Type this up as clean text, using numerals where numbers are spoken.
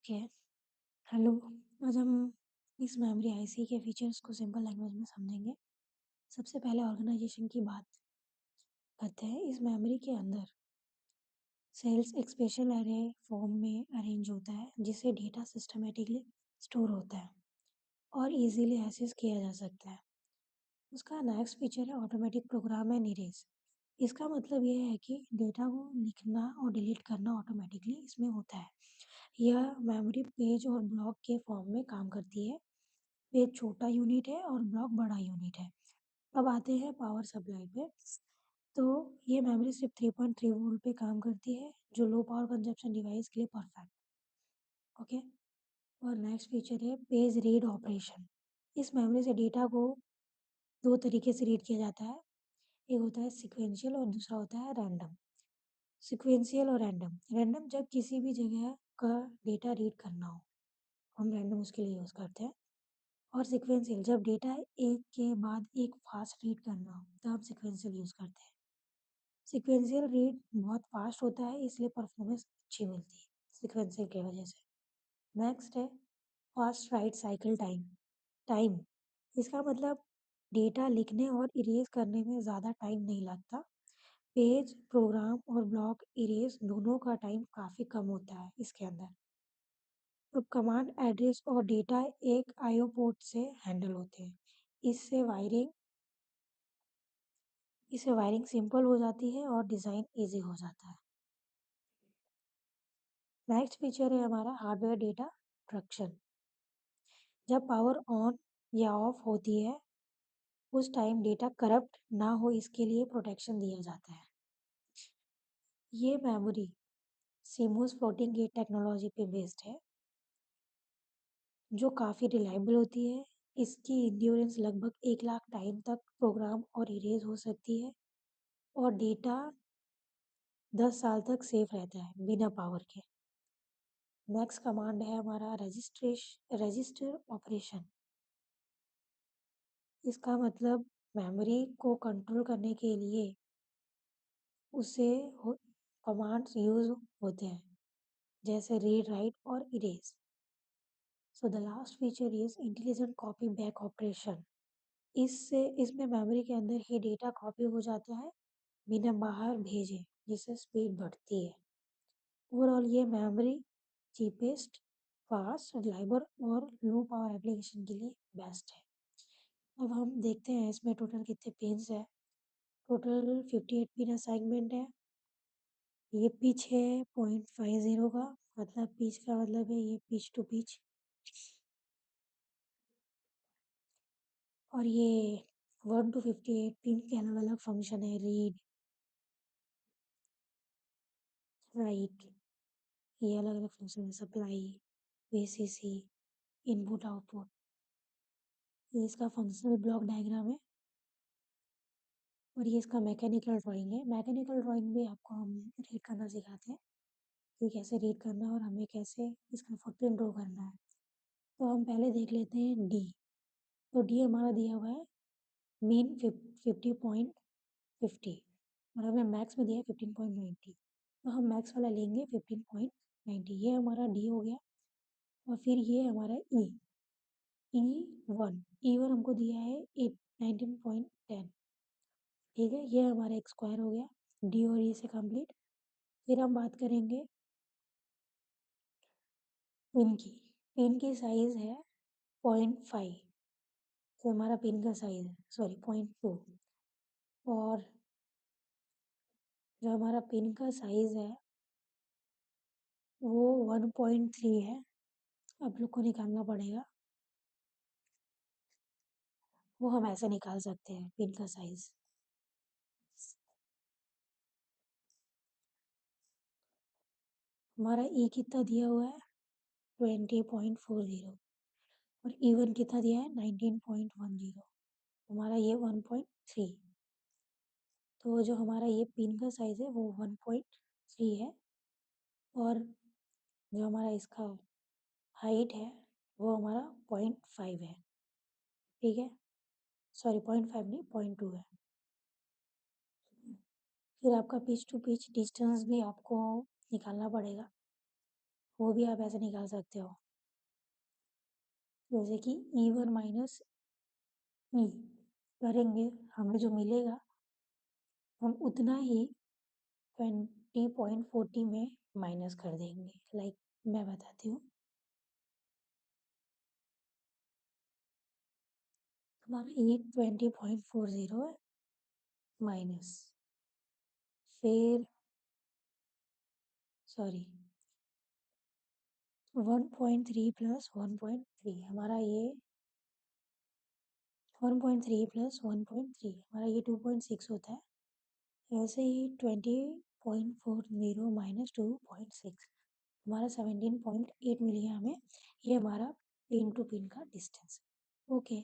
Okay. Hello. आज हम इस मेमोरी आईसी के फीचर्स को सिंपल लैंग्वेज में समझेंगे। सबसे पहले ऑर्गेनाइजेशन की बात करते हैं। इस मेमोरी के अंदर सेल्स एक स्पेशल एरे फॉर्म में अरेंज होता है जिससे डेटा सिस्टमेटिकली स्टोर होता है और इजीली एक्सेस किया जा सकता है। उसका नेक्स्ट फीचर है ऑटोमेटिक प्रोग्राम एंड इरेज। इसका मतलब ये है कि डेटा को लिखना और डिलीट करना ऑटोमेटिकली इसमें होता है। यह मेमोरी पेज और ब्लॉक के फॉर्म में काम करती है। पेज छोटा यूनिट है और ब्लॉक बड़ा यूनिट है। अब आते हैं पावर सप्लाई पे। तो ये मेमोरी सिर्फ 3.3 वोल्ट पे काम करती है जो लो पावर कंजप्शन डिवाइस के लिए परफेक्ट। ओके। और नेक्स्ट फीचर है पेज रीड ऑपरेशन। इस मेमोरी से डेटा को दो तरीके से रीड किया जाता है। एक होता है सिक्वेंशियल और दूसरा होता है रैंडम। सिक्वेंशियल और रैंडम। रैंडम जब किसी भी जगह का डेटा रीड करना हो, हम रैंडम उसके लिए यूज़ करते हैं। और सिक्वेंशियल जब डेटा एक के बाद एक फास्ट रीड करना हो तो हम सिक्वेंशियल यूज़ करते हैं। सिक्वेंशियल रीड बहुत फास्ट होता है इसलिए परफॉर्मेंस अच्छी मिलती है सिक्वेंशियल की वजह से। नेक्स्ट है fast right cycle time. Time इसका मतलब डेटा लिखने और इरेज करने में ज़्यादा टाइम नहीं लगता। पेज प्रोग्राम और ब्लॉक इरेज दोनों का टाइम काफ़ी कम होता है इसके अंदर। तो कमांड एड्रेस और डेटा एक आईओ पोर्ट से हैंडल होते हैं। इससे वायरिंग सिंपल हो जाती है और डिज़ाइन इजी हो जाता है। नेक्स्ट फीचर है हमारा हार्डवेयर डेटा ट्रैक्शन। जब पावर ऑन या ऑफ होती है उस टाइम डेटा करप्ट ना हो इसके लिए प्रोटेक्शन दिया जाता है। ये memory CMOS floating gate technology पे बेस्ड है जो काफ़ी रिलायबल होती है। इसकी इंड्योरेंस लगभग 1 लाख टाइम तक प्रोग्राम और इरेज हो सकती है और डेटा 10 साल तक सेफ रहता है बिना पावर के। नेक्स्ट कमांड है हमारा रजिस्टर ऑपरेशन। इसका मतलब मेमोरी को कंट्रोल करने के लिए उसे कमांड्स यूज होते हैं जैसे रीड राइट और erase. So the last feature is intelligent copy back operation. इसमें मेमोरी के अंदर ही डेटा कॉपी हो जाता है बिना बाहर भेजे जिससे स्पीड बढ़ती है। ओवरऑल ये मेमोरी चीपेस्ट फास्ट रिलायबल और लो पावर एप्लीकेशन के लिए बेस्ट है। अब हम देखते हैं इसमें टोटल कितने पिन्स है। टोटल 58 पिन असाइनमेंट है। ये पिच है 0.50 का, मतलब पिच का मतलब है ये पिच टू पिच। और ये 1 to 58 पिन के अलग अलग फंक्शन है। रीड राइट ये अलग अलग फंक्शन है। Supply VCC input output. ये इसका फंक्शनल ब्लॉक डायग्राम है और ये इसका मैकेनिकल ड्राइंग है। मैकेनिकल ड्राइंग भी आपको हम रीड करना सिखाते हैं कि कैसे रीड करना है और हमें कैसे इसका फुटप्रिंट ड्रॉ करना है। तो हम पहले देख लेते हैं डी। तो डी हमारा दिया हुआ है मीन 50.50 और हमें मैक्स में दिया है 15.90। तो हम मैक्स वाला लेंगे 15.90। ये हमारा डी हो गया। और फिर ये हमारा ई वन हमको दिया है 19.10। ठीक है, ये हमारा एक स्क्वायर हो गया डी और ई से कंप्लीट। फिर हम बात करेंगे पिन की। पिन की साइज है 0.5। तो हमारा पिन का साइज है सॉरी 0.2। और जो हमारा पिन का साइज है वो 1.3 है। आप लोग को निकालना पड़ेगा, वो हम ऐसे निकाल सकते हैं पिन का साइज। हमारा ई कितना दिया हुआ है 20.40 और ई1 कितना दिया है 19.10। हमारा ये 1.3। तो जो हमारा ये पिन का साइज है वो 1.3 है और जो हमारा इसका हाइट है वो हमारा 0.5 है। ठीक है, सॉरी 0.5 नहीं 0.2 है। फिर आपका पिच टू पिच डिस्टेंस भी आपको निकालना पड़ेगा। वो भी आप ऐसे निकाल सकते हो, जैसे कि E1 माइनस ई करेंगे, हमें जो मिलेगा हम उतना ही 20.40 में माइनस कर देंगे। लाइक मैं बताती हूँ, हमारा ये 20.40 है माइनस, फिर सॉरी 1.3 प्लस 1.3, हमारा ये 1.3 प्लस 1.3 हमारा ये 2.6 होता है। ऐसे ही 20.40 माइनस 2.6 हमारा 17.8 मिल गया हमें। ये हमारा पिन टू पिन का डिस्टेंस। ओके।